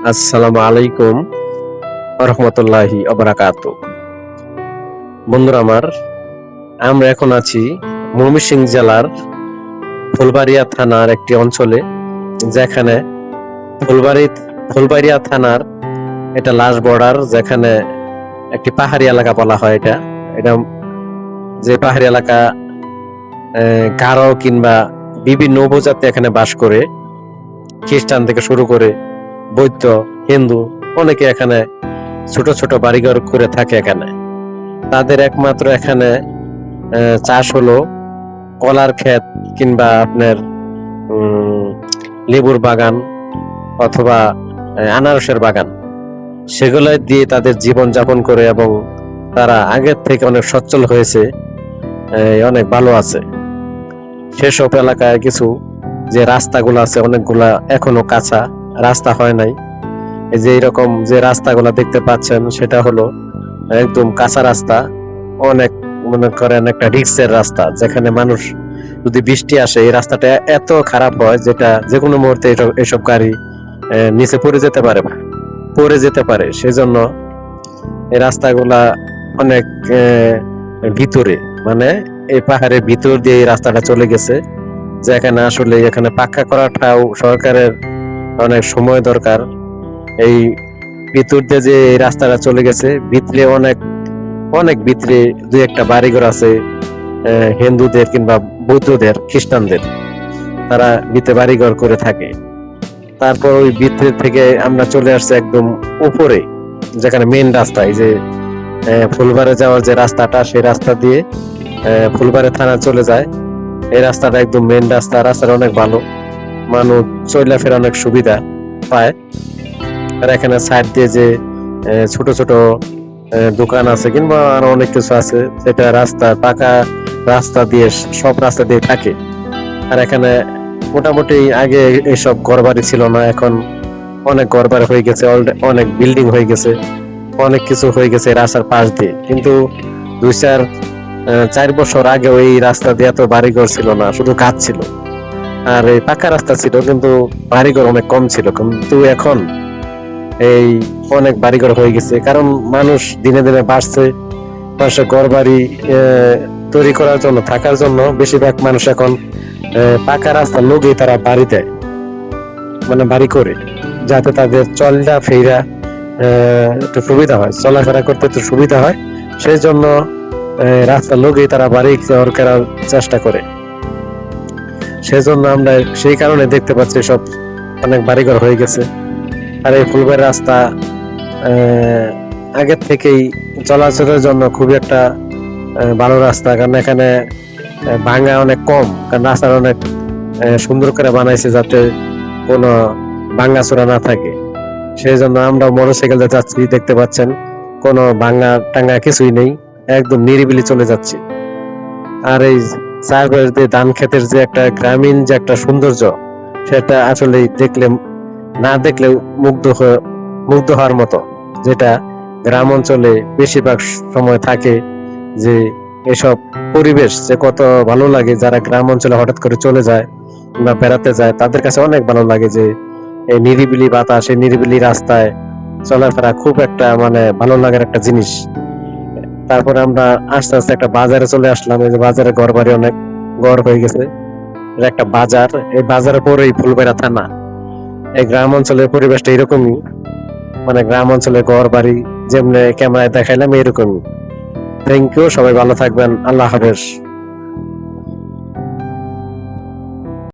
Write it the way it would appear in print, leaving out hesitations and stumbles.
আসসালামু আলাইকুম রহমতুল্লাহি অবরাকাত। বন্ধুরা আমার, আমরা এখন আছি ময়মনসিংহ জেলার ফুলবাড়িয়া থানার একটি অঞ্চলে, যেখানে ফুলবাড়িয়া থানার এটা লাস্ট বর্ডার, যেখানে একটি পাহাড়ি এলাকা বলা হয়। এটা যে পাহাড়ি এলাকা, গারো কিংবা বিভিন্ন উপজাতি এখানে বাস করে। খ্রিস্টান থেকে শুরু করে বৌদ্ধ, হিন্দু অনেকে এখানে ছোট ছোট বাড়িঘর করে থাকে। এখানে তাদের একমাত্র এখানে চাষ হলো কলার ক্ষেত কিংবা আপনার লেবুর বাগান অথবা আনারসের বাগান। সেগুলো দিয়ে তাদের জীবন যাপন করে এবং তারা আগের থেকে অনেক সচ্ছল হয়েছে, অনেক ভালো আছে। সেসব এলাকায় কিছু যে রাস্তাগুলো আছে অনেকগুলা এখনো কাঁচা, রাস্তা হয় নাই। এই যে এরকম যে রাস্তাগুলা দেখতে পাচ্ছেন, সেটা হলো একদম কাঁচা রাস্তা। অনেক মনে করেন একটা রিক্সের রাস্তা, যেখানে মানুষ যদি বৃষ্টি আসে এই রাস্তাটা এত খারাপ হয় যেটা যে কোনো মুহূর্তে এসব গাড়ি নিচে পড়ে যেতে পারে। সেজন্য এই রাস্তাগুলা অনেক ভিতরে, মানে এই পাহাড়ের ভিতর দিয়ে এই রাস্তাটা চলে গেছে, যেখানে আসলে এখানে পাক্কা করাটাও সরকারের অনেক সময় দরকার। এই ভিতর দিয়ে যে এই রাস্তাটা চলে গেছে, ভিতরে অনেক ভিতরে দুই একটা বাড়িঘর আছে, হিন্দুদের কিংবা বৌদ্ধদের, খ্রিস্টানদের, তারা ভিতরে বাড়িঘর করে থাকে। তারপর ওই ভিতর থেকে আমরা চলে আসছি একদম উপরে, যেখানে মেন রাস্তা, এই যে ফুলবাড়ি যাওয়ার যে রাস্তাটা, সেই রাস্তা দিয়ে ফুলবাড়ি থানা চলে যায়। এই রাস্তাটা একদম মেন রাস্তা। রাস্তাটা অনেক ভালো, মানুষ চলাফেরা অনেক সুবিধা পায়। আর এখানে সাইড দিয়ে যে ছোট ছোট দোকান আছে কিংবা আরো অনেক কিছু আছে, সেটা পাকা রাস্তা দিয়ে, সব রাস্তা দিয়ে থাকে। আর এখানে মোটামুটি আগে এইসব ঘরবাড়ি ছিল না, এখন অনেক ঘরবাড়ি হয়ে গেছে, অনেক বিল্ডিং হয়ে গেছে, অনেক কিছু হয়ে গেছে রাস্তার পাশ দিয়ে। কিন্তু 2-4 বছর আগে ওই রাস্তা দিয়ে এত বাড়িঘর ছিল না, শুধু গাছ ছিল আর এই পাকা রাস্তা ছিল, কিন্তু বাড়িঘর অনেক কম ছিল। কিন্তু এখন এই অনেক বাড়িঘর হয়ে গেছে, কারণ মানুষ দিনে দিনে বাড়ছে। মানুষের ঘর বাড়ি তৈরি করার জন্য, থাকার জন্য বেশিরভাগ মানুষ এখন পাকা রাস্তার লোকেই তারা বাড়ি দেয়, মানে বাড়ি করে, যাতে তাদের চলটা ফেরা একটু সুবিধা হয়, চলাফেরা করতে একটু সুবিধা হয়। সেই জন্য রাস্তার লোকেই তারা বাড়ি করার চেষ্টা করে। সেজন্য আমরা সেই কারণে দেখতে পাচ্ছি সব অনেক বাড়িঘর হয়ে গেছে। আর এই ফুলবাড়ি রাস্তা আগের থেকেই চলাচলের জন্য খুবই একটা ভালো রাস্তা, কারণ এখানে ভাঙা অনেক কম, কারণ রাস্তাটা অনেক সুন্দর করে বানাইছে যাতে কোনো ভাঙাচোরা না থাকে। সেই জন্য আমরা মোটরসাইকেলে যাচ্ছি, দেখতে পাচ্ছেন কোনো ভাঙা টাঙ্গা কিছুই নেই, একদম নিরিবিলি চলে যাচ্ছি। আর এই চারপাশে ধান ক্ষেতের যে একটা গ্রামীণ যে একটা সৌন্দর্য, সেটা আসলে না দেখলে মুগ্ধ হওয়ার মতো, যেটা গ্রাম অঞ্চলে বেশিরভাগ সময় থাকে। যে এসব পরিবেশ যে কত ভালো লাগে, যারা গ্রাম অঞ্চলে হঠাৎ করে চলে যায় বা বেড়াতে যায়, তাদের কাছে অনেক ভালো লাগে যে এই নিরিবিলি বাতাস, এই নিরিবিলি রাস্তায় চলাফেরা খুব একটা মানে ভালো লাগার একটা জিনিস। তারপরে আমরা আস্তে আস্তে একটা বাজারে চলে আসলাম। এই যে বাজারে ঘর বাড়ি অনেক ঘর হয়ে গেছে, এটা একটা বাজার। এই বাজারের পরেই ফুলবাড়ি থানা। এই গ্রাম অঞ্চলের পরিবেশটা এরকমই, মানে গ্রাম অঞ্চলের ঘর বাড়ি যেমনি ক্যামেরায় দেখাইলাম এরকমই। থ্যাংক ইউ, সবাই ভালো থাকবেন, আল্লাহ হাফেজ।